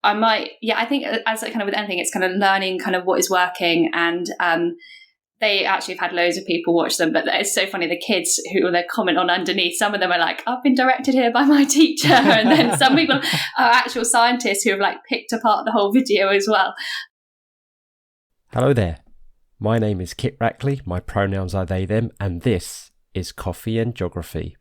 I might, I think as kind of with anything, it's kind of learning kind of what is working. And they actually have had loads of people watch them, but it's so funny. The kids who they comment on underneath, some of them are like, I've been directed here by my teacher. And then some people are actual scientists who have like picked apart the whole video as well. Hello there. My name is Kit Rackley. My pronouns are they, them, and this is Coffee and Geography.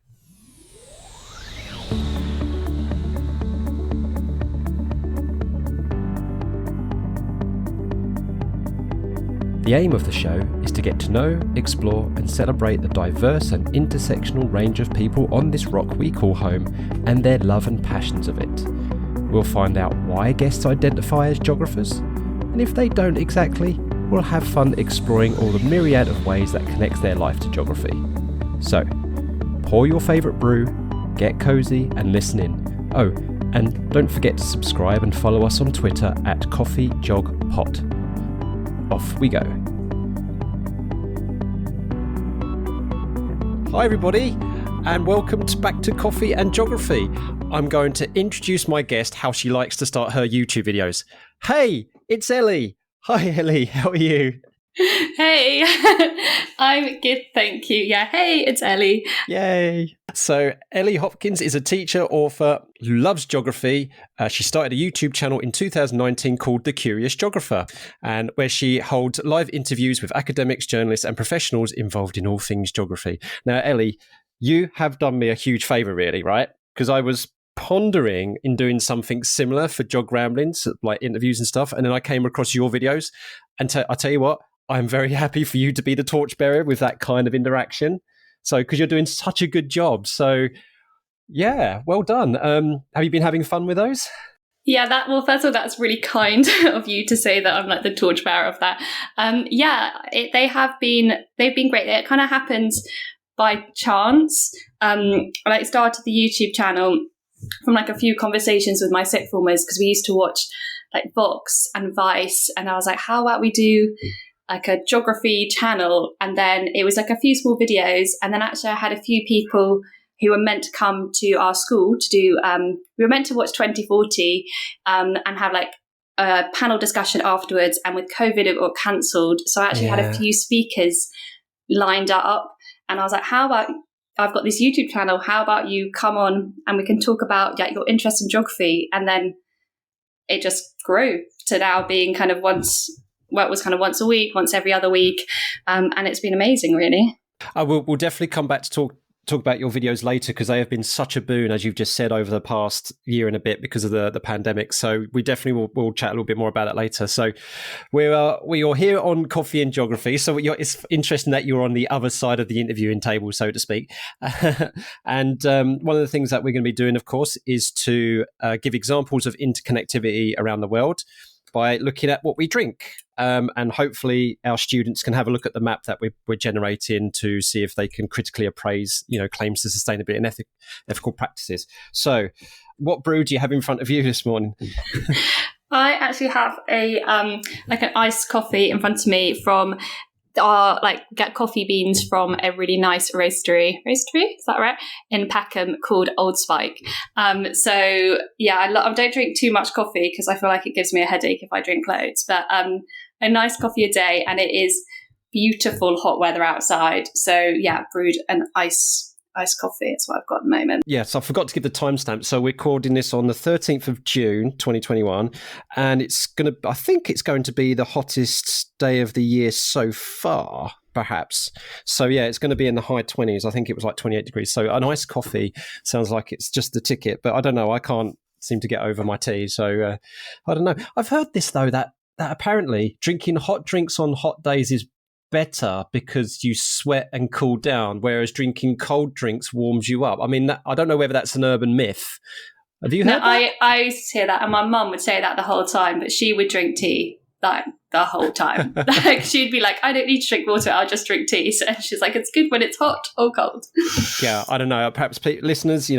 The aim of the show is to get to know, explore and celebrate the diverse and intersectional range of people on this rock we call home and their love and passions of it. We'll find out why guests identify as geographers, and if they don't exactly, we'll have fun exploring all the myriad of ways that connects their life to geography. So, pour your favourite brew, get cosy and listen in. Oh, and don't forget to subscribe and follow us on Twitter at CoffeeJogPod. Off we go. Hi everybody, and welcome back to Coffee and Geography. I'm going to introduce my guest how she likes to start her YouTube videos. Hey, it's Ellie. Hi Ellie, how are you? Hey, I'm good, thank you. Yeah, hey, it's Ellie. Yay. So Ellie Hopkins is a teacher, author who loves geography. She started a YouTube channel in 2019 called The Curious Geographer, and where she holds live interviews with academics, journalists and professionals involved in all things geography. Now, Ellie, you have done me a huge favour really, right? Because I was pondering in doing something similar for Jog Ramblings, like interviews and stuff, and then I came across your videos, and I tell you what, I'm very happy for you to be the torchbearer with that kind of interaction. So, because you're doing such a good job. So, yeah, well done. Have you been having fun with those? Yeah, well, first of all, that's really kind of you to say that I'm like the torchbearer of that. They've been great. It kind of happens by chance. I started the YouTube channel from like a few conversations with my sixth formers because we used to watch like Vox and Vice, and I was like, how about we do like a geography channel? And then it was like a few small videos, and then actually I had a few people who were meant to come to our school to do we were meant to watch 2040 and have like a panel discussion afterwards, and with COVID it got cancelled, so I actually had a few speakers lined up, and I was like, how about I've got this YouTube channel, how about you come on and we can talk about your interest in geography? And then it just grew to now being kind of it was kind of once a week, once every other week. And it's been amazing, really. We'll definitely come back to talk about your videos later, because they have been such a boon, as you've just said, over the past year and a bit because of the pandemic. So we definitely will chat a little bit more about it later. So we are here on Coffee and Geography. So it's interesting that you're on the other side of the interviewing table, so to speak. And one of the things that we're going to be doing, of course, is to give examples of interconnectivity around the world by looking at what we drink. And hopefully our students can have a look at the map that we're generating to see if they can critically appraise, claims to sustainability and ethical practices. So what brew do you have in front of you this morning? I actually have a like an iced coffee in front of me from get coffee beans from a really nice roastery, is that right, in Peckham, called Old Spike. I don't drink too much coffee because I feel like it gives me a headache if I drink loads, but a nice coffee a day, and it is beautiful hot weather outside, so brewed an iced coffee. It's what I've got at the moment. Yes, I forgot to give the timestamp. So we're recording this on the 13th of June, 2021, and I think it's going to be the hottest day of the year so far, perhaps. So it's going to be in the high 20s. I think it was like 28 degrees. So an iced coffee sounds like it's just the ticket, but I don't know. I can't seem to get over my tea. So I don't know. I've heard this though, that apparently drinking hot drinks on hot days is better because you sweat and cool down, whereas drinking cold drinks warms you up. I mean, I don't know whether that's an urban myth. Have you heard that? I used to hear that, and my mum would say that the whole time, but she would drink tea like the whole time. Like she'd be like, I don't need to drink water, I'll just drink tea. So she's like, it's good when it's hot or cold. Yeah, I don't know. Perhaps listeners,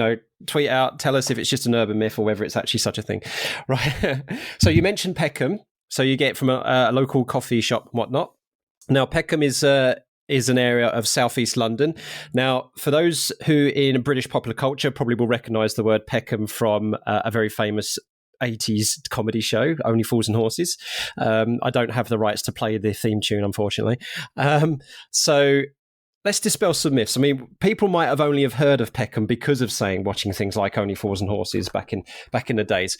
tweet out, tell us if it's just an urban myth or whether it's actually such a thing. Right. So you mentioned Peckham. So you get from a local coffee shop and whatnot. Now, Peckham is an area of southeast London. Now, for those who in British popular culture probably will recognise the word Peckham from a very famous 80s comedy show, Only Fools and Horses. I don't have the rights to play the theme tune, unfortunately. So let's dispel some myths. I mean, people might have only have heard of Peckham because of watching things like Only Fools and Horses back in the days.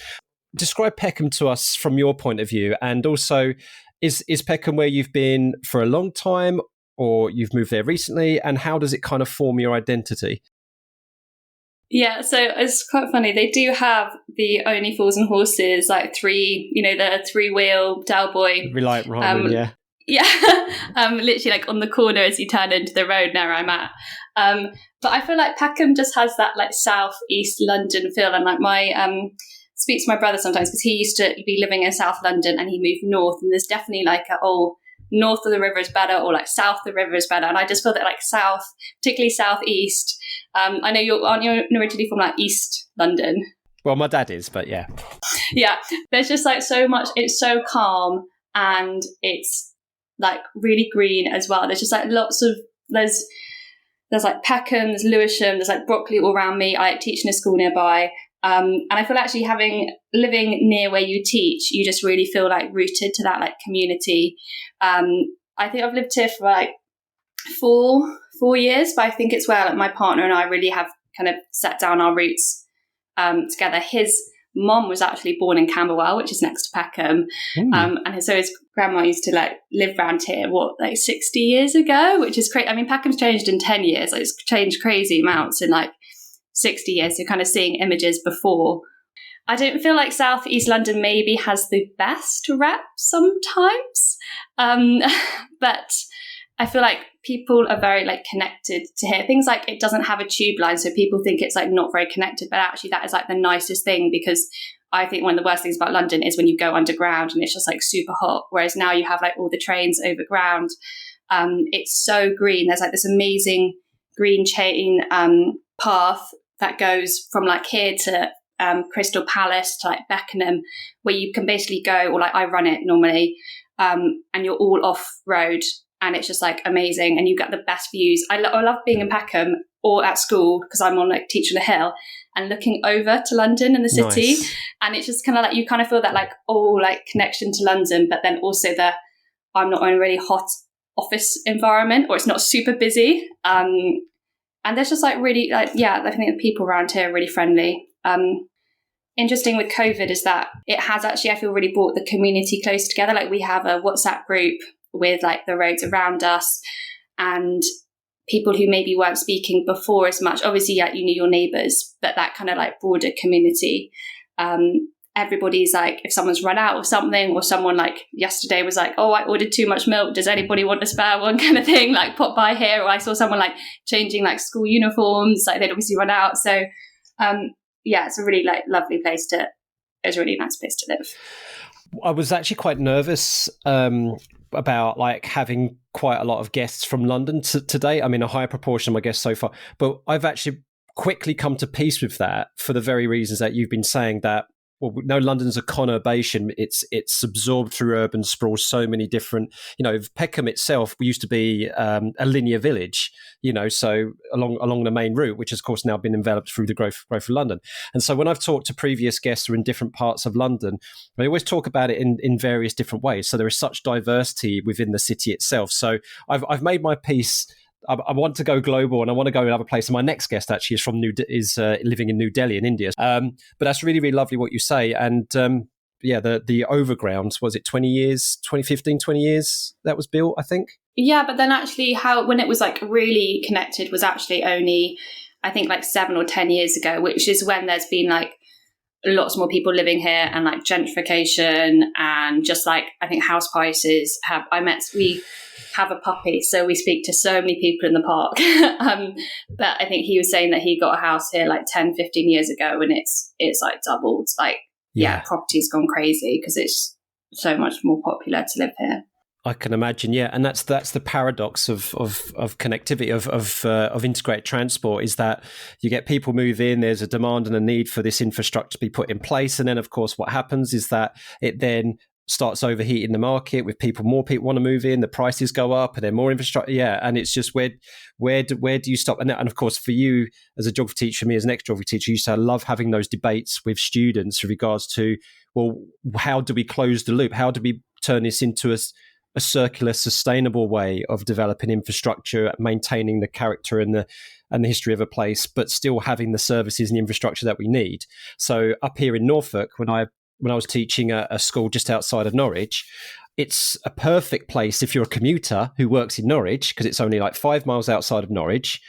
Describe Peckham to us from your point of view, and also, is Peckham where you've been for a long time, or you've moved there recently, and how does it kind of form your identity? Yeah, so it's quite funny. They do have the Only Fools and Horses, like the 3-wheel Delboy. Reliant Ryman, yeah. Yeah, literally like on the corner as you turn into the road near I'm at. But I feel like Peckham just has that like South East London feel, and like my speak to my brother sometimes because he used to be living in South London and he moved north, and there's definitely like north of the river is better, or like south of the river is better, and I just feel that like south, particularly southeast. I know aren't you originally from like East London? Well, my dad is, but yeah. Yeah, there's just like so much. It's so calm and it's like really green as well. There's just like lots of there's like Peckham, there's Lewisham, there's like Brockley all around me. I teach in a school nearby, and I feel actually living near where you teach, you just really feel like rooted to that like community. I think I've lived here for like 4 years, but I think it's where like my partner and I really have kind of set down our roots together. His mom was actually born in Camberwell, which is next to Peckham. And so his grandma used to like live around here, 60 years ago, which is crazy. I mean, Peckham's changed in 10 years. Like, it's changed crazy amounts in like 60 years. So kind of seeing images before. I don't feel like South East London maybe has the best rep sometimes. But I feel like people are very like connected to here. Things like it doesn't have a tube line, so people think it's like not very connected, but actually that is like the nicest thing, because I think one of the worst things about London is when you go underground and it's just like super hot, whereas now you have like all the trains overground. It's so green. There's like this amazing green chain path that goes from like here to Crystal Palace to like Beckenham, where you can basically go, or like I run it normally, and you're all off road. And it's just like amazing, and you get the best views. I love being in Peckham or at school because I'm on like Teach on a Hill and looking over to London and the city. Nice. And it's just kind of like you kind of feel that like like connection to London, but then also I'm not in a really hot office environment, or it's not super busy. And there's just like really like I think the people around here are really friendly. Interesting with COVID is that it has actually, I feel, really brought the community close together. Like we have a WhatsApp group with like the roads around us, and people who maybe weren't speaking before as much. Obviously, you knew your neighbours, but that kind of like broader community. Everybody's like, if someone's run out of something, or someone like yesterday was like, oh, I ordered too much milk, does anybody want a spare one, kind of thing, like pop by here. Or I saw someone like changing like school uniforms, like they'd obviously run out. So it's a really like lovely place it's a really nice place to live. I was actually quite nervous about like having quite a lot of guests from London today. I mean, a higher proportion of my guests so far, but I've actually quickly come to peace with that for the very reasons that you've been saying, that no, London's a conurbation. It's absorbed through urban sprawl, so many different, Peckham itself used to be a linear village, so along the main route, which has of course now been enveloped through the growth of London. And so when I've talked to previous guests who are in different parts of London, they always talk about it in various different ways. So there is such diversity within the city itself. So I've made my peace. I want to go global, and I want to go another place. And my next guest actually is living in New Delhi in India. But that's really, really lovely what you say. And the overground, was it 20 years, 2015, 20 years that was built, I think? Yeah, but then actually when it was like really connected was actually only, I think like 7 or 10 years ago, which is when there's been like lots more people living here, and like gentrification, and just like, I think house prices we have a puppy, so we speak to so many people in the park. But I think he was saying that he got a house here like 10, 15 years ago, and it's like doubled. Like, property's gone crazy because it's so much more popular to live here. I can imagine, and that's the paradox of connectivity, of integrated transport, is that you get people move in, there's a demand and a need for this infrastructure to be put in place, and then of course what happens is that it then starts overheating the market with more people want to move in, the prices go up, and then more infrastructure. And it's just where do you stop? And of course, for you as a geography teacher, me as an ex-geography teacher, I used to love having those debates with students with regards to well, how do we close the loop? How do we turn this into a circular, sustainable way of developing infrastructure, maintaining the character and the history of a place, but still having the services and the infrastructure that we need? So up here in Norfolk, when I was teaching a school just outside of Norwich, it's a perfect place if you're a commuter who works in Norwich, because it's only like 5 miles outside of Norwich.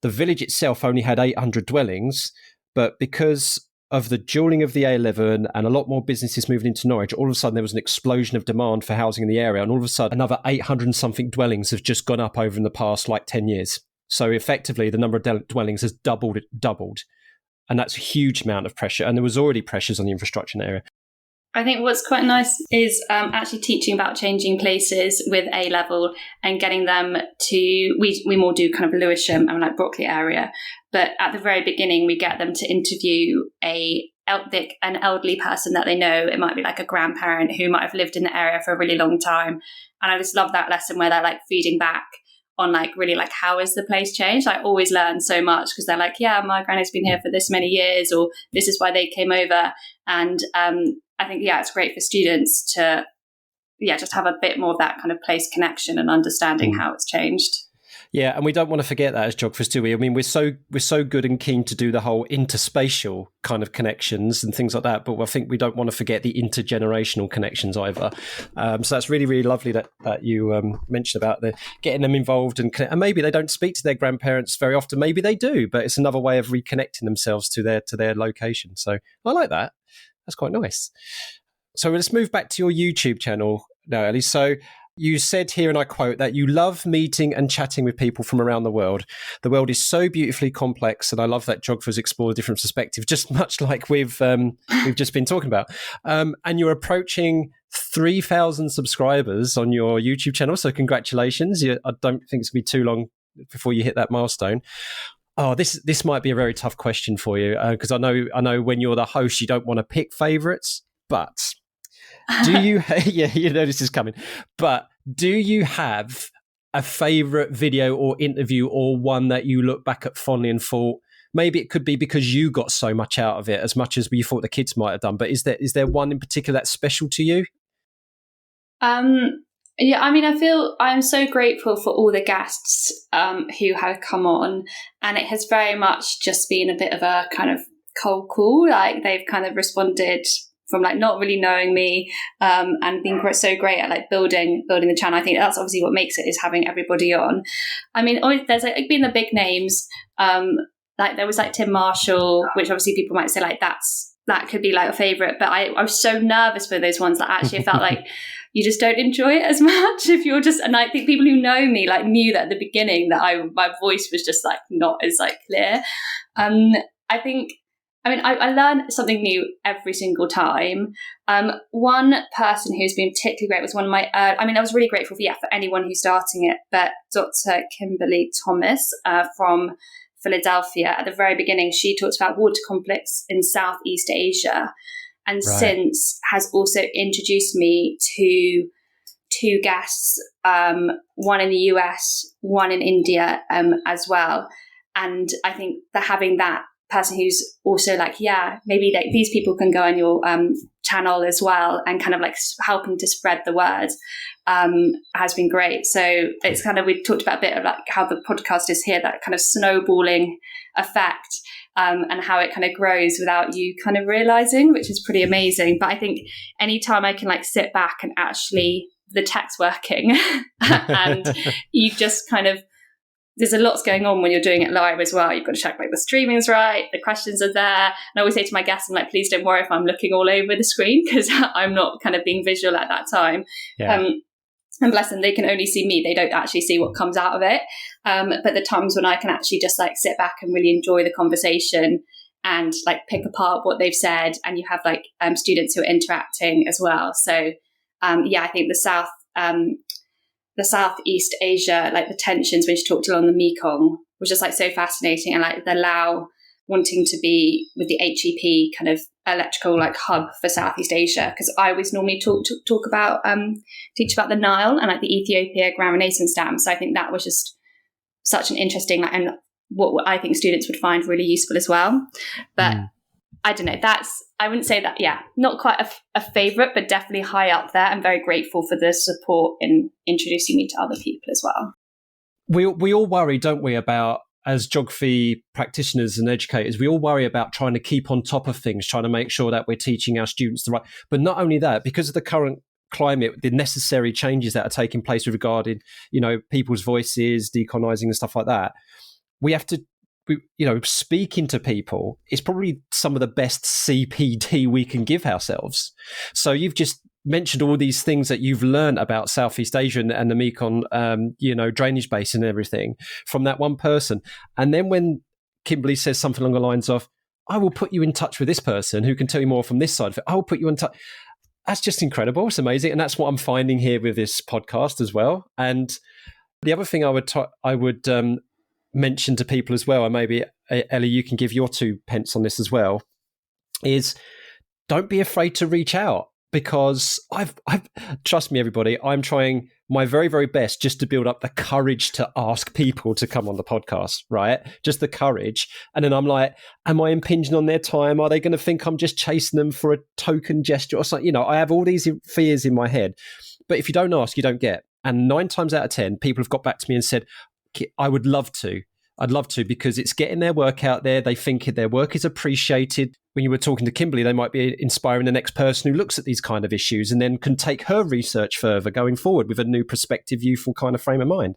The village itself only had 800 dwellings, but because of the dualling of the A11 and a lot more businesses moving into Norwich, all of a sudden there was an explosion of demand for housing in the area. And all of a sudden, another 800 and something dwellings have just gone up over in the past like 10 years. So effectively, the number of dwellings has doubled. And that's a huge amount of pressure. And there was already pressures on the infrastructure in the area. I think what's quite nice is actually teaching about changing places with A level and getting them to, we more do kind of Lewisham and like Brockley area, but at the very beginning we get them to interview an elderly person that they know. It might be like a grandparent who might have lived in the area for a really long time. And I just love that lesson where they're like feeding back on like really like, how has the place changed? I always learn so much because they're like, yeah, my granny's been here for this many years, or this is why they came over. And I think, yeah, it's great for students to, just have a bit more of that kind of place connection and understanding how it's changed. Yeah, and we don't want to forget that as geographers, do we? I mean, we're so good and keen to do the whole interspatial kind of connections and things like that, but I think we don't want to forget the intergenerational connections either. So that's really, really lovely that you mentioned about getting them involved and maybe they don't speak to their grandparents very often. Maybe they do, but it's another way of reconnecting themselves to their location. So I like that. That's quite nice. So let's move back to your YouTube channel now, Ellie. So you said here, and I quote, that you love meeting and chatting with people from around the world. The world is so beautifully complex, and I love that geographers explore different perspectives, just much like we've just been talking about. And you're approaching 3,000 subscribers on your YouTube channel, so congratulations. I don't think it's going to be too long before you hit that milestone. Oh, this might be a very tough question for you, because I know when you're the host, you don't want to pick favourites, but do you? Yeah, you know this is coming. But do you have a favourite video or interview, or one that you look back at fondly and thought maybe it could be because you got so much out of it, as much as you thought the kids might have done? But is there one in particular that's special to you? Yeah, I mean, I feel I'm so grateful for all the guests who have come on, and it has very much just been a bit of a kind of cold call. Like they've kind of responded from like not really knowing me, and being so great at like building the channel. I think that's obviously what makes it, is having everybody on. I mean, there's like been the big names. Like there was like Tim Marshall, which obviously people might say like that could be like a favorite, but I was so nervous for those ones that actually I felt like you just don't enjoy it as much if you're just, and I think people who know me like knew that at the beginning that my voice was just like not as like clear. I learn something new every single time. One person who's been particularly great was one of my, I was really grateful for anyone who's starting it, but Dr. Kimberly Thomas from Philadelphia, at the very beginning, she talked about water conflicts in Southeast Asia, and Right. since has also introduced me to two guests, one in the US, one in India as well. And I think that having that person who's also like, yeah, maybe like these people can go on your channel as well, and kind of like helping to spread the word has been great. So it's kind of, we talked about a bit of like how the podcast is here, that kind of snowballing effect, and how it kind of grows without you kind of realizing, which is pretty amazing. But I think anytime I can like sit back and actually the tech's working and you just kind of, there's a lot going on when you're doing it live as well. You've got to check like the streaming's right, the questions are there. And I always say to my guests, I'm like, please don't worry if I'm looking all over the screen, because I'm not kind of being visual at that time. Yeah. And bless them, they can only see me. They don't actually see what comes out of it. But the times when I can actually just like sit back and really enjoy the conversation and like pick apart what they've said, and you have like students who are interacting as well. So I think the Southeast Asia, like the tensions when she talked along the Mekong, was just like so fascinating, and like the Lao wanting to be with the HEP kind of electrical like hub for Southeast Asia, because I always normally talk about teach about the Nile and like the Ethiopia Grand Renaissance Dam. So I think that was just such an interesting and what I think students would find really useful as well. But I don't know, I wouldn't say that, not quite a favourite, but definitely high up there. I'm very grateful for the support in introducing me to other people as well. We all worry, don't we, about, as geography practitioners and educators, we all worry about trying to keep on top of things, trying to make sure that we're teaching our students the right. But not only that, because of the current climate, the necessary changes that are taking place with regarding, people's voices, decolonising and stuff like that, we have to, speaking to people is probably some of the best CPD we can give ourselves. So you've just mentioned all these things that you've learned about Southeast Asia and the Mekong, drainage basin and everything from that one person. And then when Kimberly says something along the lines of, I will put you in touch with this person who can tell you more from this side of it. I will put you in touch. That's just incredible. It's amazing. And that's what I'm finding here with this podcast as well. And the other thing I would mention to people as well, and maybe Ellie, you can give your 2 pence on this as well, is don't be afraid to reach out. Because I've trust me, everybody, I'm trying my very, very best just to build up the courage to ask people to come on the podcast, right? Just the courage. And then I'm like, am I impinging on their time? Are they going to think I'm just chasing them for a token gesture or something? I have all these fears in my head. But if you don't ask, you don't get. And 9 times out of 10, people have got back to me and said, I would love to. I'd love to, because it's getting their work out there. They think their work is appreciated. When you were talking to Kimberly, they might be inspiring the next person who looks at these kind of issues and then can take her research further going forward with a new perspective, youthful kind of frame of mind.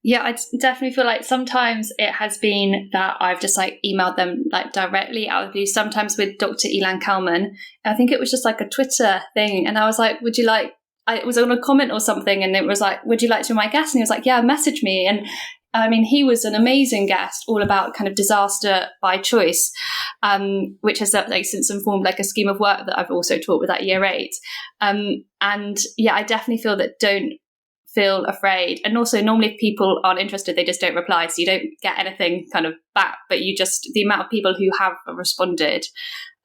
Yeah, I definitely feel like sometimes it has been that I've just emailed them directly out of the blue. Sometimes with Dr. Ilan Kalman, I think it was just a Twitter thing. And I was like, would you like, it was on a comment or something. And it was like, would you like to be my guest? And he was like, yeah, message me. And he was an amazing guest, all about kind of disaster by choice, which has since informed a scheme of work that I've also taught with at year 8. And I definitely feel that don't feel afraid. And also normally if people aren't interested, they just don't reply. So you don't get anything kind of back, but the amount of people who have responded,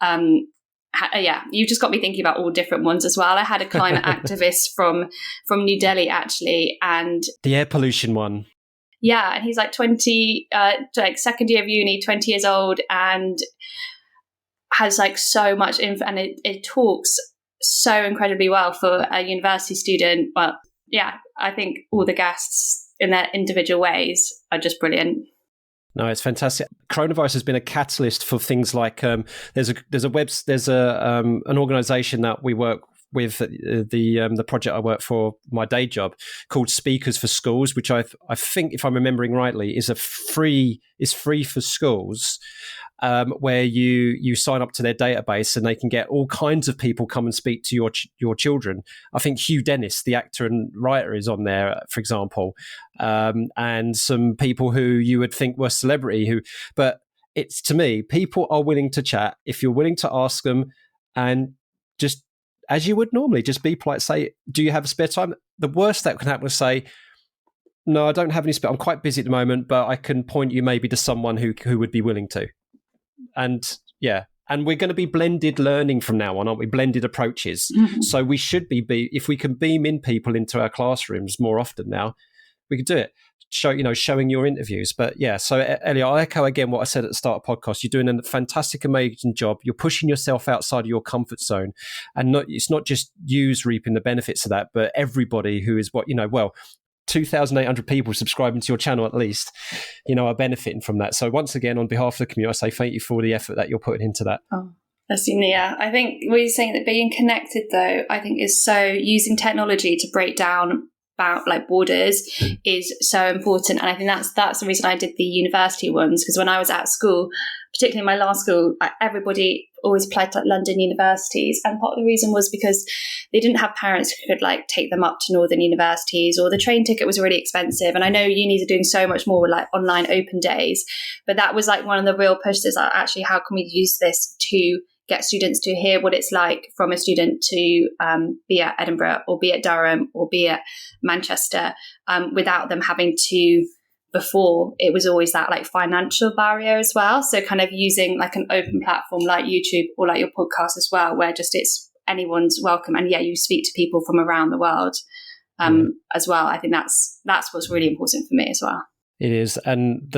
you just got me thinking about all different ones as well. I had a climate activist from New Delhi actually, and the air pollution one. Yeah, and he's 20, second year of uni, 20 years old, and has so much info, and it talks so incredibly well for a university student. But yeah, I think all the guests in their individual ways are just brilliant. No, it's fantastic. Coronavirus has been a catalyst for things like there's an organisation that we work with the project I work for, my day job, called Speakers for Schools, which I think, if I'm remembering rightly, is free for schools, where you sign up to their database and they can get all kinds of people come and speak to your children. I think Hugh Dennis, the actor and writer, is on there, for example, and some people who you would think were celebrity but it's, to me, people are willing to chat if you're willing to ask them, and just as you would normally, just be polite, say, do you have a spare time? The worst that can happen is say, no, I don't have any spare, I'm quite busy at the moment, but I can point you maybe to someone who would be willing to. And and we're going to be blended learning from now on, aren't we? Blended approaches. Mm-hmm. So we should be, if we can beam in people into our classrooms more often now, we could do it. Showing your interviews. But yeah, so Ellie, I echo again what I said at the start of the podcast. You're doing a fantastic, amazing job. You're pushing yourself outside of your comfort zone, and it's not just you reaping the benefits of that, but everybody who is 2,800 people subscribing to your channel at least, are benefiting from that. So once again, on behalf of the community, I say thank you for the effort that you're putting into that. Oh, yeah. I think what you're saying, that being connected, though, I think is so, using technology to break down about borders is so important. And I think that's the reason I did the university ones, because when I was at school, particularly in my last school, everybody always applied to London universities, and part of the reason was because they didn't have parents who could take them up to northern universities, or the train ticket was really expensive. And I know unis are doing so much more with online open days, but that was one of the real pushes, actually, how can we use this to get students to hear what it's like from a student to be at Edinburgh or be at Durham or be at Manchester, without them having to, before it was always that financial barrier as well. So kind of using an open platform like YouTube or your podcast as well, where just it's anyone's welcome. And you speak to people from around the world as well. I think that's what's really important for me as well. It is. And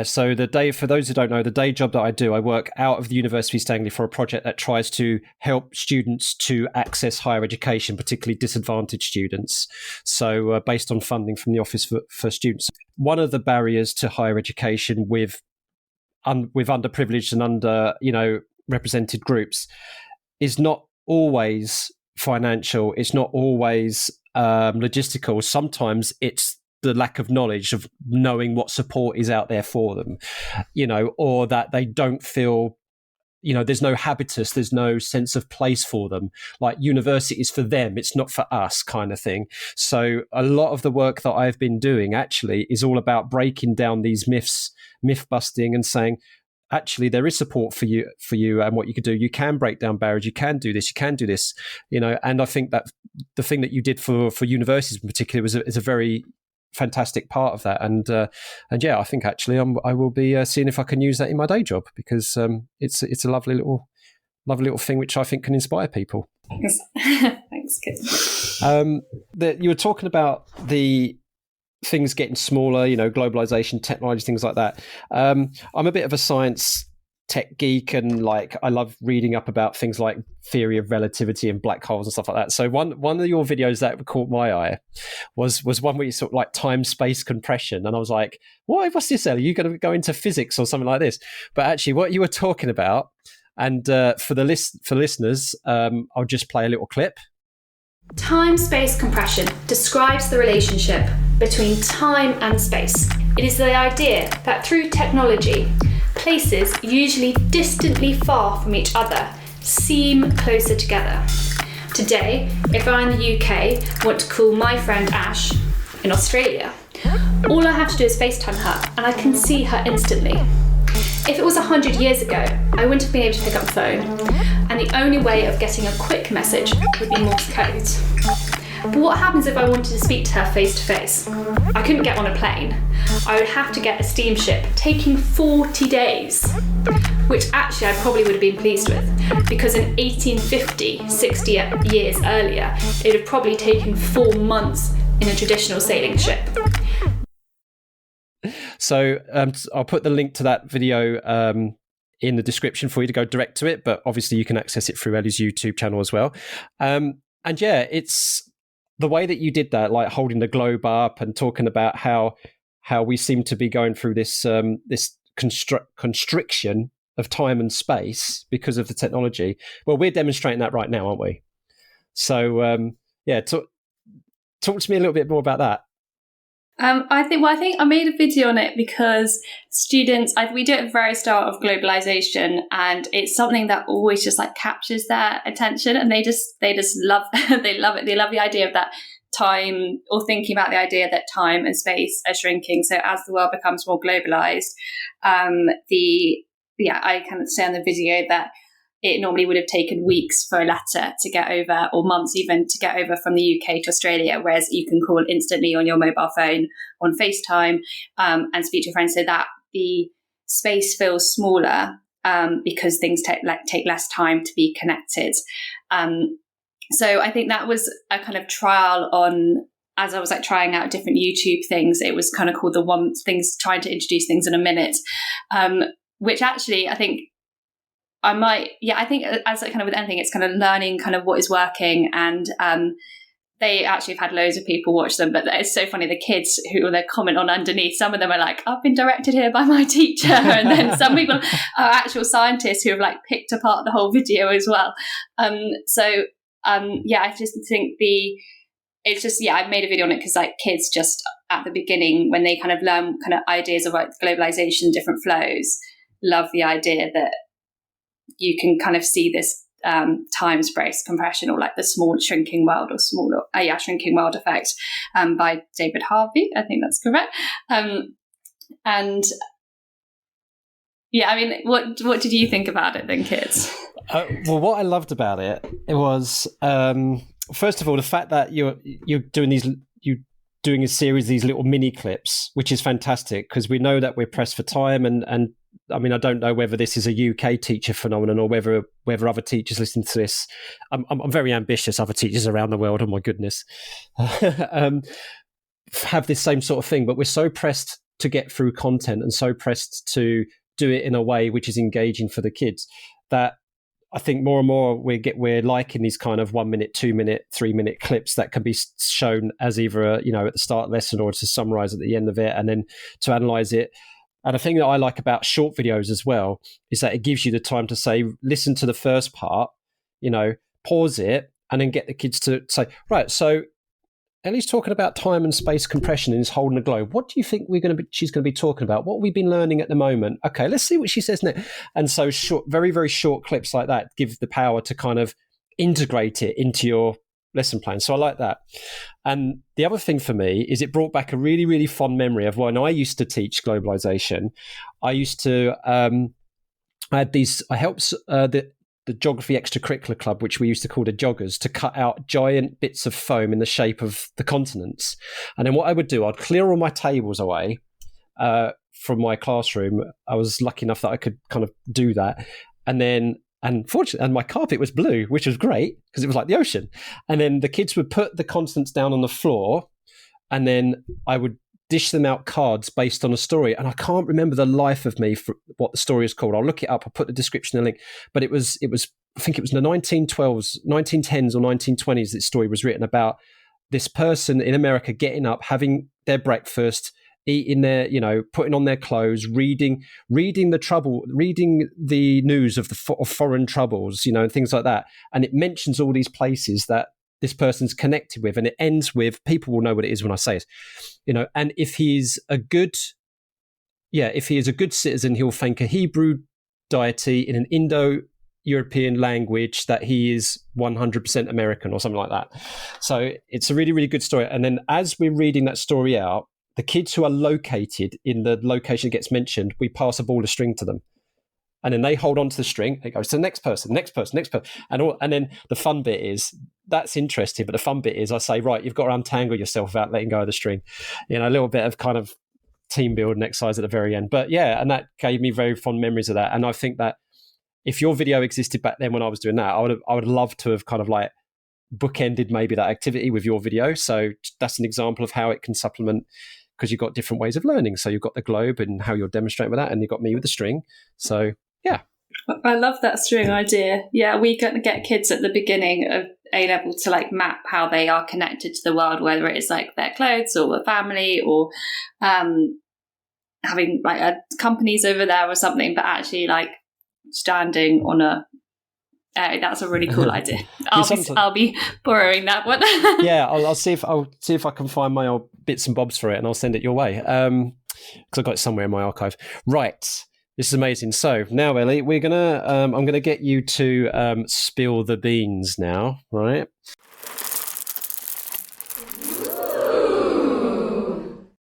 so the day, for those who don't know, the day job that I do, I work out of the University of East Anglia for a project that tries to help students to access higher education, particularly disadvantaged students. So based on funding from the Office for Students. One of the barriers to higher education with underprivileged and represented groups is not always financial. It's not always logistical. Sometimes it's the lack of knowledge of knowing what support is out there for them, or that they don't feel, there's no habitus, there's no sense of place for them. Like university is for them, it's not for us, kind of thing. So a lot of the work that I've been doing actually is all about breaking down these myth busting and saying, actually, there is support for you and what you could do. You can break down barriers. You can do this. You can do this. And I think that the thing that you did for universities in particular is a very fantastic part of that. And I think actually I will be seeing if I can use that in my day job, because it's a lovely little thing which I think can inspire people. Thanks, kid. You were talking about the things getting smaller, globalization, technology, things like that. I'm a bit of a science tech geek, and I love reading up about things like theory of relativity and black holes and stuff like that. So one of your videos that caught my eye was one where you sort of like time space compression, and I was like, what's this, Ellie? Are you going to go into physics or something like this? But actually what you were talking about, and for listeners, I'll just play a little clip. Time-space compression describes the relationship between time and space. It is the idea that through technology, places usually distantly far from each other seem closer together. Today, if I in the UK want to call my friend Ash in Australia, all I have to do is FaceTime her and I can see her instantly. If it was 100 years ago, I wouldn't have been able to pick up the phone, and the only way of getting a quick message would be Morse code. But what happens if I wanted to speak to her face to face? I couldn't get on a plane. I would have to get a steamship, taking 40 days, which actually I probably would have been pleased with, because in 1850, 60 years earlier, it would have probably taken 4 months in a traditional sailing ship. So I'll put the link to that video in the description for you to go direct to it, but obviously you can access it through Ellie's YouTube channel as well. It's the way that you did that, like holding the globe up and talking about how we seem to be going through this constriction of time and space because of the technology. Well, we're demonstrating that right now, aren't we? So talk to me a little bit more about that. I think I made a video on it because students, we do it at the very start of globalization, and it's something that always just like captures their attention, and they just love they love it. They love the idea of that time, or thinking about the idea that time and space are shrinking. So as the world becomes more globalized, I kind of say on the video that it normally would have taken weeks for a letter to get over, or months even, to get over from the UK to Australia, whereas you can call instantly on your mobile phone on FaceTime and speak to your friends, so that the space feels smaller because things take less time to be connected. So I think that was a kind of trial on, as I was like trying out different YouTube things, it was kind of called trying to introduce things in a minute, which actually I think I think as kind of with anything, it's kind of learning kind of what is working. And they actually have had loads of people watch them, but it's so funny, the kids who they comment on underneath, some of them are like, I've been directed here by my teacher. And then some people are actual scientists who have like picked apart the whole video as well. I just think I made a video on it because like kids just at the beginning, when they kind of learn kind of ideas of like globalization, different flows, love the idea that you can kind of see this time space compression, or like the shrinking world effect by David Harvey. I think that's correct. What did you think about it then, kids? Well, what I loved about it was first of all the fact that you're doing a series of these little mini clips, which is fantastic, because we know that we're pressed for time, and I mean, I don't know whether this is a UK teacher phenomenon or whether other teachers listening to this, I'm very ambitious, other teachers around the world, oh my goodness, have this same sort of thing, but we're so pressed to get through content and so pressed to do it in a way which is engaging for the kids that I think more and more we're liking these kind of 1 minute, 2 minute, 3 minute clips that can be shown as either at the start of the lesson or to summarize at the end of it and then to analyze it. And the thing that I like about short videos as well is that it gives you the time to say, listen to the first part, pause it, and then get the kids to say, right, so Ellie's talking about time and space compression and is holding a globe. What do you think she's going to be talking about? What have we been learning at the moment? Okay, let's see what she says next. And so short, very, very short clips like that give the power to kind of integrate it into your lesson plan. So I like that. And the other thing for me is it brought back a really, really fond memory of when I used to teach globalization. I used to, I helped the Geography Extracurricular Club, which we used to call the joggers, to cut out giant bits of foam in the shape of the continents. And then what I would do, I'd clear all my tables away from my classroom. I was lucky enough that I could kind of do that. And fortunately, my carpet was blue, which was great because it was like the ocean. And then the kids would put the continents down on the floor, and then I would dish them out cards based on a story. And I can't remember the life of me for what the story is called. I'll look it up. I'll put the description and link. But it was I think it was in the 1912s, 1910s or 1920s. This story was written about this person in America getting up, having their breakfast, eating their, putting on their clothes, reading the news of of foreign troubles, and things like that. And it mentions all these places that this person's connected with, and it ends with, people will know what it is when I say it, and if he is a good citizen, he'll thank a Hebrew deity in an Indo-European language that he is 100% American or something like that. So it's a really, really good story. And then as we're reading that story out, the kids who are located in the location that gets mentioned, we pass a ball of string to them. And then they hold on to the string. It goes to the next person. And then the fun bit is, that's interesting, but the fun bit is I say, right, you've got to untangle yourself without letting go of the string. A little bit of kind of team building exercise at the very end. But yeah, and that gave me very fond memories of that. And I think that if your video existed back then when I was doing that, I would love to have kind of like bookended maybe that activity with your video. So that's an example of how it can supplement, because you've got different ways of learning. So you've got the globe and how you're demonstrating with that, and you've got me with the string. So yeah. I love that string idea. Yeah, we can get kids at the beginning of A-level to like map how they are connected to the world, whether it's like their clothes or a family or having like companies over there or something, but actually like standing on a that's a really cool idea. I'll be borrowing that one. Yeah, I'll see if I can find my old bits and bobs for it, and I'll send it your way. Because I've got it somewhere in my archive. Right, this is amazing. So now, Ellie, we're gonna I'm gonna get you to spill the beans now, right?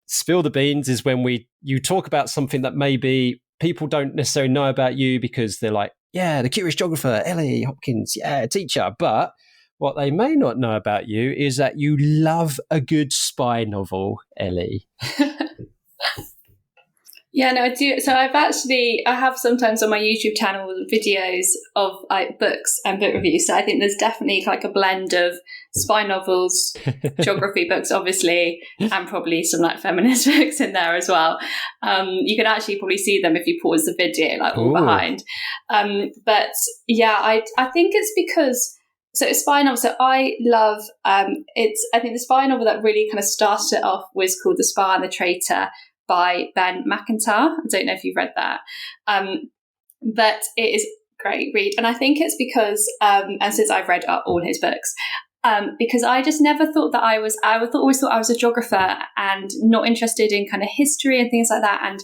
Spill the beans is when you talk about something that maybe people don't necessarily know about you because they're like, yeah, the Curious Geographer, Ellie, Hopkins, yeah, teacher. But what they may not know about you is that you love a good spy novel, Ellie. Yeah, no, I do. So I have sometimes on my YouTube channel videos of like books and book reviews. So I think there's definitely like a blend of spy novels, geography books, obviously, and probably some like feminist books in there as well. You can actually probably see them if you pause the video, like all behind. But yeah, I think it's because, so it's spy novel. So I love, I think the spy novel that really kind of started it off was called The Spy and the Traitor by Ben McIntyre. I don't know if you've read that. But it is a great read. And I think it's because, and since I've read all his books, because I just never thought that always thought I was a geographer and not interested in kind of history and things like that. And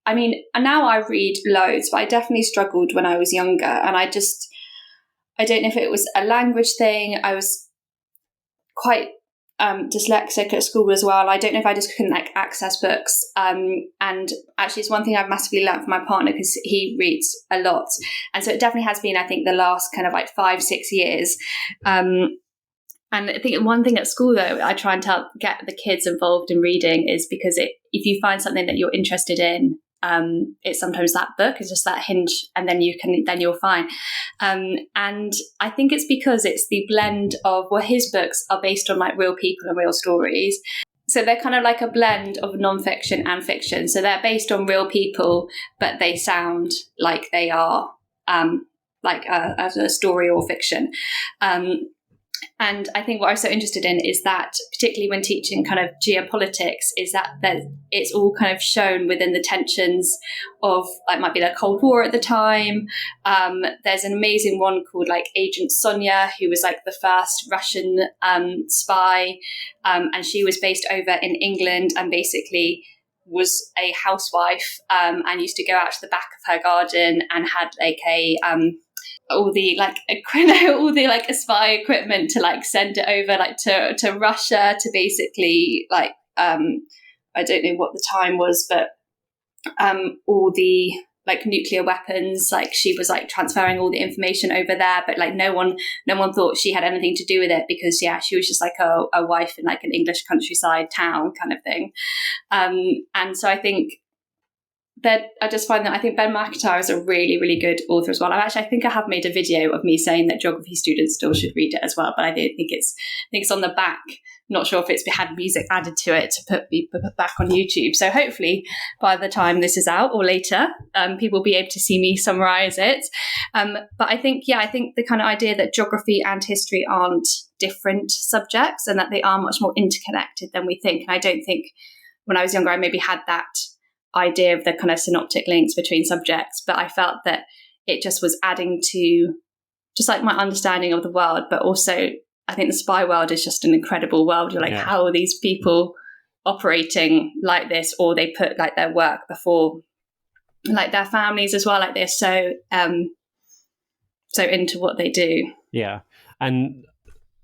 and now I read loads, but I definitely struggled when I was younger. And I don't know if it was a language thing. I was quite dyslexic at school as well. I don't know if I just couldn't like access books. And actually it's one thing I've massively learned from my partner because he reads a lot. And so it definitely has been, I think, the last kind of like 5-6 years. And I think one thing at school though, I try and get the kids involved in reading is because if you find something that you're interested in, it's sometimes that book is just that hinge, and then you're fine. And I think it's because it's the blend of, well, his books are based on like real people and real stories, so they're kind of like a blend of non-fiction and fiction. So they're based on real people, but they sound like they are as a story or fiction. And I think what I was so interested in is that, particularly when teaching kind of geopolitics, is that it's all kind of shown within the tensions of, like, might be the Cold War at the time. There's an amazing one called like Agent Sonia, who was like the first Russian spy, and she was based over in England and basically was a housewife and used to go out to the back of her garden and had like all the spy equipment to like send it over like to Russia to basically like I don't know what the time was, but all the like nuclear weapons, like she was like transferring all the information over there, but like no one thought she had anything to do with it because she was just like a wife in like an English countryside town kind of thing. And so I think that I just find that I think Ben McIntyre is a really, really good author as well. I think I have made a video of me saying that geography students still should read it as well, but I don't think it's on the back. Not sure if it's had music added to it to be put back on YouTube. So hopefully by the time this is out or later, people will be able to see me summarize it. But I think the kind of idea that geography and history aren't different subjects and that they are much more interconnected than we think. And I don't think when I was younger, I maybe had that idea of the kind of synoptic links between subjects, but I felt that it just was adding to just like my understanding of the world. But also I think the spy world is just an incredible world. You're like, how are these people operating like this? Or they put like their work before like their families as well, like they're so into what they do. Yeah. And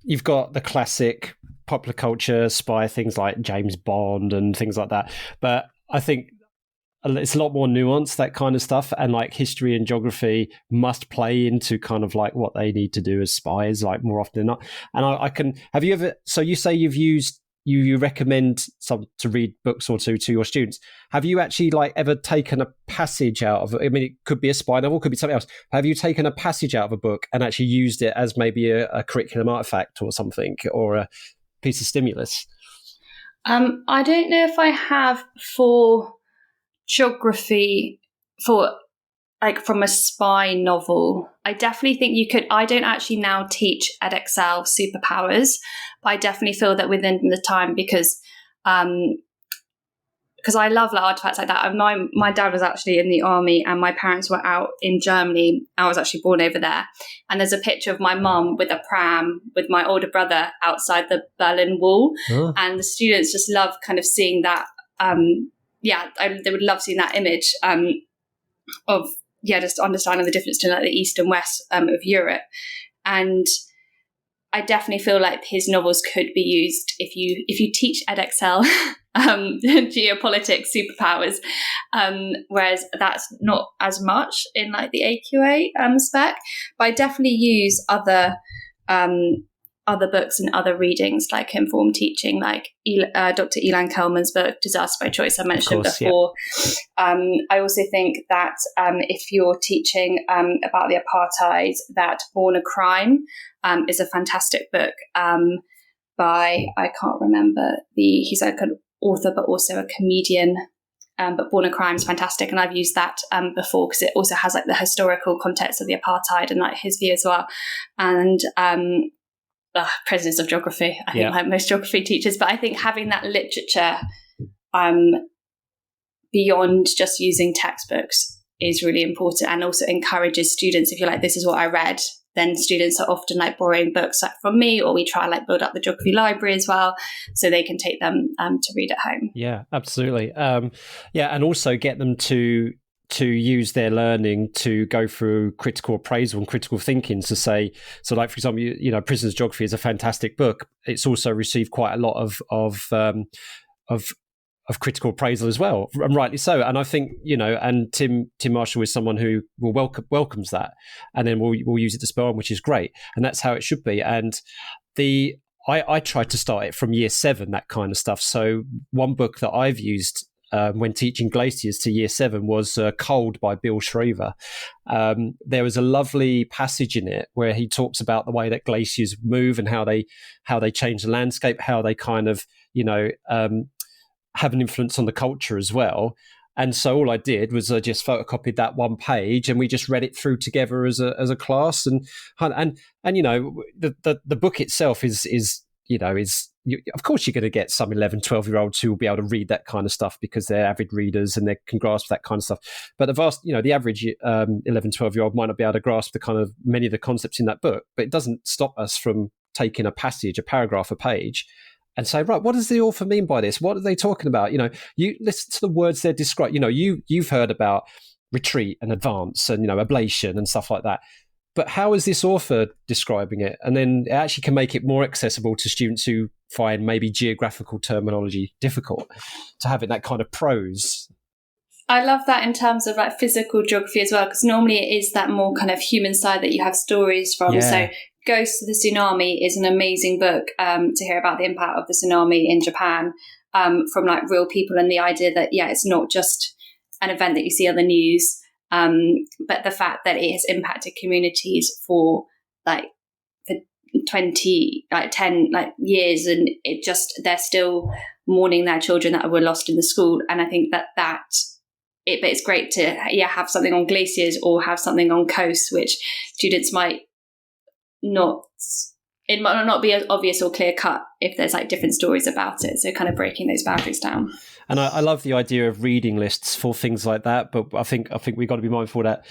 you've got the classic popular culture spy things like James Bond and things like that, but I think it's a lot more nuanced, that kind of stuff, and like history and geography must play into kind of like what they need to do as spies, like more often than not. And I can, have you ever, so you say you recommend some to read books or two to your students. Have you actually like ever taken a passage out of, I mean, it could be a spy novel, could be something else. Have you taken a passage out of a book and actually used it as maybe a curriculum artifact or something, or a piece of stimulus? I don't know if I have for geography, for like from a spy novel. I definitely think you could. I don't actually now teach edXL superpowers, but I definitely feel that within the time, because I love like artifacts like that. My dad was actually in the army and my parents were out in Germany. I was actually born over there. And there's a picture of my mum with a pram with my older brother outside the Berlin Wall. Oh. And the students just love kind of seeing that. They would love seeing that image of just understanding the difference between like the East and West of Europe. And I definitely feel like his novels could be used if you teach edXL geopolitics superpowers, whereas that's not as much in like the AQA spec. But I definitely use other books and other readings like informed teaching, like Dr. Ilan Kelman's book Disaster by Choice I mentioned before. Yeah. I also think that if you're teaching about the apartheid, that Born a Crime is a fantastic book by, I can't remember, he's like an author but also a comedian, but Born a Crime is fantastic, and I've used that before because it also has like the historical context of the apartheid and like his view as well. And Prisoners of Geography, I think, like most geography teachers. But I think having that literature beyond just using textbooks is really important, and also encourages students, if you're like, this is what I read, then students are often like borrowing books like from me, or we try like build up the geography library as well, so they can take them to read at home. Yeah, absolutely. And also get them to use their learning to go through critical appraisal and critical thinking. To say, so like for example, Prisoners of Geography is a fantastic book. It's also received quite a lot of critical appraisal as well, and rightly so. And I think and Tim Marshall is someone who will welcomes that, and then we'll use it to spur on, which is great, and that's how it should be. And I tried to start it from year 7, that kind of stuff. So one book that I've used when teaching glaciers to year 7 was Cold by Bill Shriver. There was a lovely passage in it where he talks about the way that glaciers move and how they change the landscape, how they kind of have an influence on the culture as well. And so all I did was I just photocopied that one page, and we just read it through together as a class. And the book itself is of course you're going to get some 11, 12-year-olds who will be able to read that kind of stuff because they're avid readers and they can grasp that kind of stuff. But the average 11, 12-year-old might not be able to grasp the kind of many of the concepts in that book. But it doesn't stop us from taking a passage, a paragraph, a page, and say, right, what does the author mean by this? What are they talking about? You listen to the words they describe. You've heard about retreat and advance and, ablation and stuff like that. But how is this author describing it? And then it actually can make it more accessible to students who find maybe geographical terminology difficult, to have it that kind of prose. I love that in terms of like physical geography as well, because normally it is that more kind of human side that you have stories from. Yeah. So Ghosts of the Tsunami is an amazing book to hear about the impact of the tsunami in Japan from like real people, and the idea that, it's not just an event that you see on the news, but the fact that it has impacted communities for 10 years, and they're still mourning their children that were lost in the school. And I think but it's great to have something on glaciers or have something on coasts, which students might not be as obvious or clear cut if there's like different stories about it. So kind of breaking those boundaries down. And I love the idea of reading lists for things like that. But I think we've got to be mindful that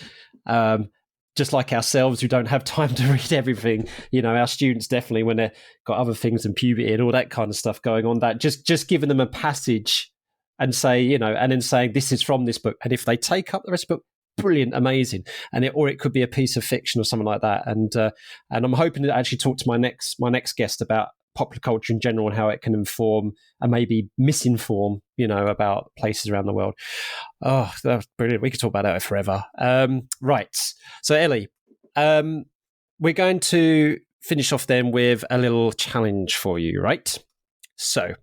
just like ourselves, who don't have time to read everything, our students definitely, when they've got other things and puberty and all that kind of stuff going on, that just giving them a passage and say, and then saying this is from this book. And if they take up the rest of the book, brilliant, amazing. Or it could be a piece of fiction or something like that. And I'm hoping to actually talk to my next guest about popular culture in general and how it can inform and maybe misinform, about places around the world. Oh, that's brilliant. We could talk about that forever. Right. So Ellie, we're going to finish off then with a little challenge for you, right? So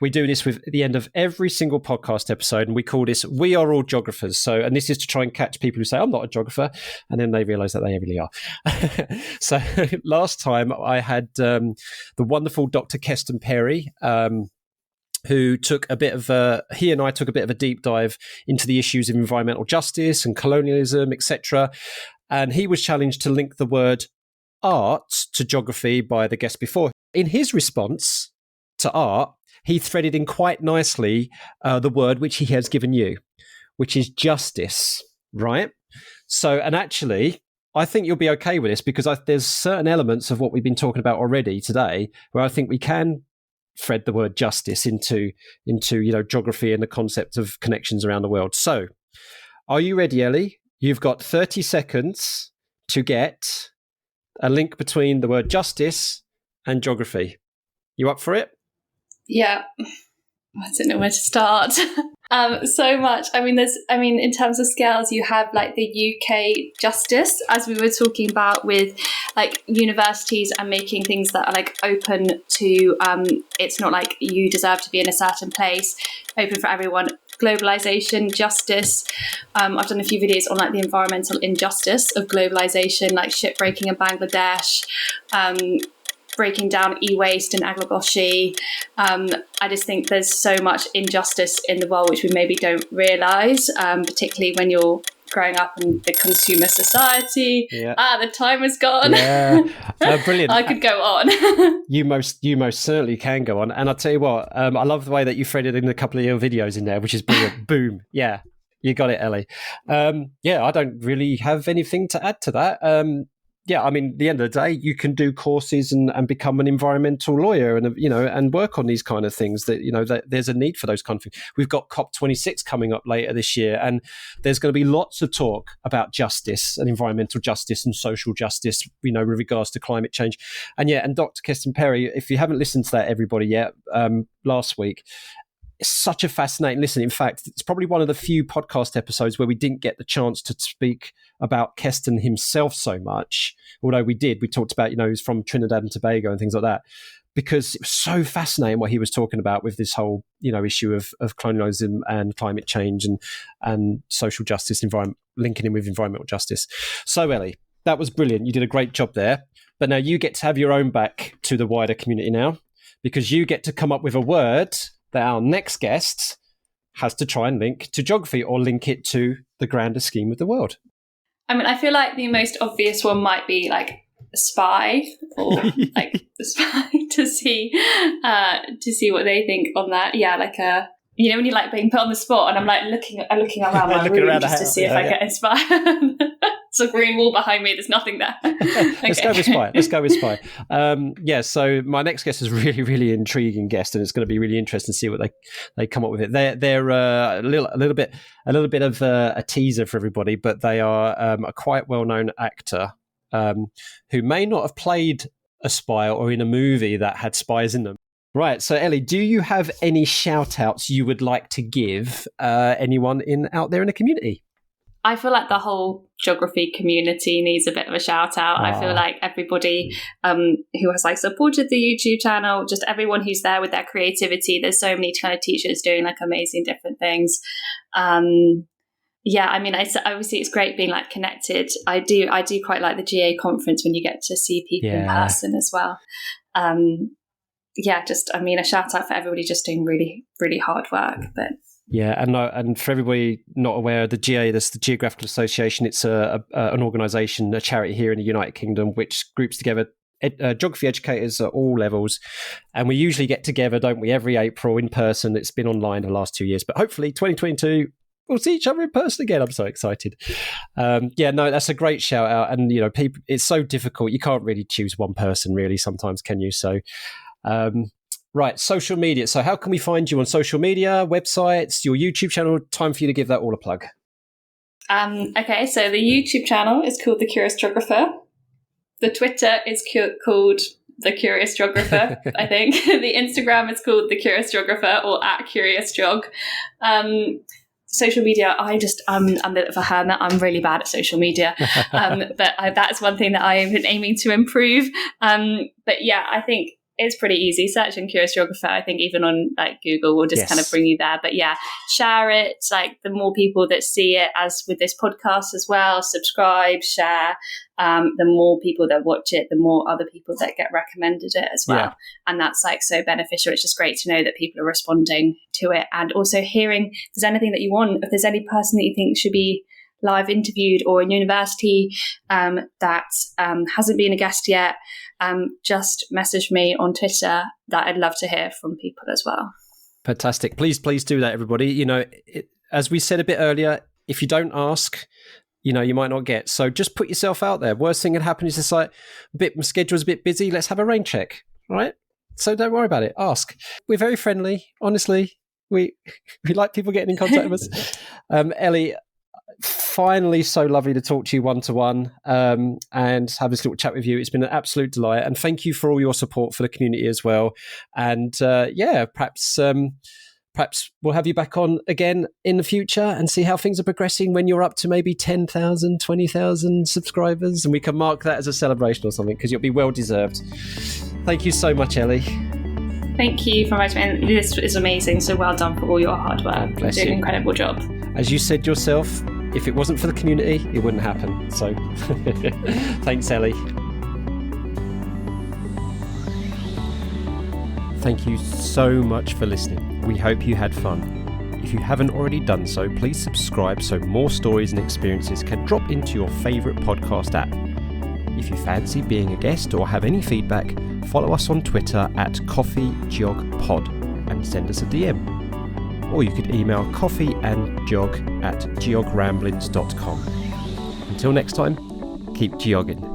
we do this at the end of every single podcast episode, and we call this We Are All Geographers. And this is to try and catch people who say, I'm not a geographer, and then they realise that they really are. So last time I had the wonderful Dr. Keston Perry, who took he and I took a bit of a deep dive into the issues of environmental justice and colonialism, etc. And he was challenged to link the word art to geography by the guest before. In his response to art, he threaded in quite nicely the word which he has given you, which is justice, right? So, and actually, I think you'll be okay with this, because there's certain elements of what we've been talking about already today where I think we can thread the word justice into geography and the concept of connections around the world. So, are you ready, Ellie? You've got 30 seconds to get a link between the word justice and geography. You up for it? Yeah. I don't know where to start. So much. In terms of scales, you have like the UK justice, as we were talking about with like universities and making things that are like open to, it's not like you deserve to be in a certain place, open for everyone. Globalization, justice. I've done a few videos on like the environmental injustice of globalization, like shipbreaking in Bangladesh, breaking down e-waste in Aglaboshi. I just think there's so much injustice in the world which we maybe don't realise, particularly when you're growing up in the consumer society. Yeah. The time is gone. Yeah. Brilliant. I could go on. You most certainly can go on. And I'll tell you what, I love the way that you threaded in a couple of your videos in there, which is brilliant. Boom. Yeah, you got it, Ellie. I don't really have anything to add to that. At the end of the day, you can do courses and become an environmental lawyer and work on these kind of things that there's a need for those kind of things. We've got COP26 coming up later this year, and there's going to be lots of talk about justice and environmental justice and social justice, with regards to climate change. And Dr. Keston Perry, if you haven't listened to that, everybody yet, last week, it's such a fascinating listen. In fact, it's probably one of the few podcast episodes where we didn't get the chance to speak about Keston himself so much, although we did. We talked about, he's from Trinidad and Tobago and things like that, because it was so fascinating what he was talking about with this whole, issue of colonialism and climate change and social justice, linking in with environmental justice. So, Ellie, that was brilliant. You did a great job there. But now you get to have your own back to the wider community now, because you get to come up with a word that our next guest has to try and link to geography or link it to the grander scheme of the world. I mean, I feel like the most obvious one might be like a spy, or like a spy to see what they think on that. Yeah, like a, you know, when you're like being put on the spot, and I'm like looking around my room just to see if I get inspired. There's a green wall behind me. There's nothing there. Okay. Let's go with spy. So my next guest is really, really intriguing guest, and it's going to be really interesting to see what they come up with. It. They're a little bit of a teaser for everybody, but they are a quite well-known actor who may not have played a spy or in a movie that had spies in them. Right. So Ellie, do you have any shout outs you would like to give anyone out there in the community? I feel like the whole geography community needs a bit of a shout out. I feel like everybody who has like supported the YouTube channel, just everyone who's there with their creativity. There's so many kind of teachers doing like amazing different things. I mean, obviously it's great being like connected. I do quite like the GA conference when you get to see people in person as well. A shout out for everybody just doing really, really hard work. But yeah, and for everybody not aware, the GA, that's the Geographical Association. It's an organisation, a charity here in the United Kingdom, which groups together geography educators at all levels. And we usually get together, don't we, every April in person. It's been online the last 2 years, but hopefully 2022, we'll see each other in person again. I'm so excited. That's a great shout out. And, you know, people, it's so difficult. You can't really choose one person really sometimes, can you? So, right, social media. So how can we find you on social media, websites, your YouTube channel? Time for you to give that all a plug. Okay, so the YouTube channel is called The Curious Geographer. The Twitter is called The Curious Geographer, I think. The Instagram is called The Curious Geographer or @CuriousJog. Social media, I'm a bit of a hermit. I'm really bad at social media. But that's one thing that I have been aiming to improve. But yeah, I think it's pretty easy. Searching Curious Geographer, I think even on like Google will just kind of bring you there. But yeah, share it. Like the more people that see it, as with this podcast as well, subscribe, share. The more people that watch it, the more other people that get recommended it as well. Yeah. And that's like so beneficial. It's just great to know that people are responding to it, and also hearing if there's anything that you want, if there's any person that you think should be live interviewed or in university that hasn't been a guest yet, just message me on Twitter. That I'd love to hear from people as well. Fantastic. Please do that, everybody. You know, as we said a bit earlier, if you don't ask, you know, you might not get. So just put yourself out there. Worst thing that happen is it's like, my schedule's a bit busy. Let's have a rain check, right? So don't worry about it. Ask. We're very friendly. Honestly, we like people getting in contact with us. Ellie, finally, so lovely to talk to you one-to-one and have this little chat with you. It's been an absolute delight, and thank you for all your support for the community as well. And perhaps we'll have you back on again in the future and see how things are progressing when you're up to maybe 10,000, 20,000 subscribers, and we can mark that as a celebration or something, because you'll be well deserved. Thank you so much, Ellie. Thank you for inviting me. This is amazing. So well done for all your hard work. You're doing an incredible job. As you said yourself, if it wasn't for the community, it wouldn't happen. So thanks, Ellie. Thank you so much for listening. We hope you had fun. If you haven't already done so, please subscribe so more stories and experiences can drop into your favourite podcast app. If you fancy being a guest or have any feedback, follow us on Twitter @CoffeeGeogPod and send us a DM. Or you could email coffeeandjog@geogramblings.com. Until next time, keep geogging.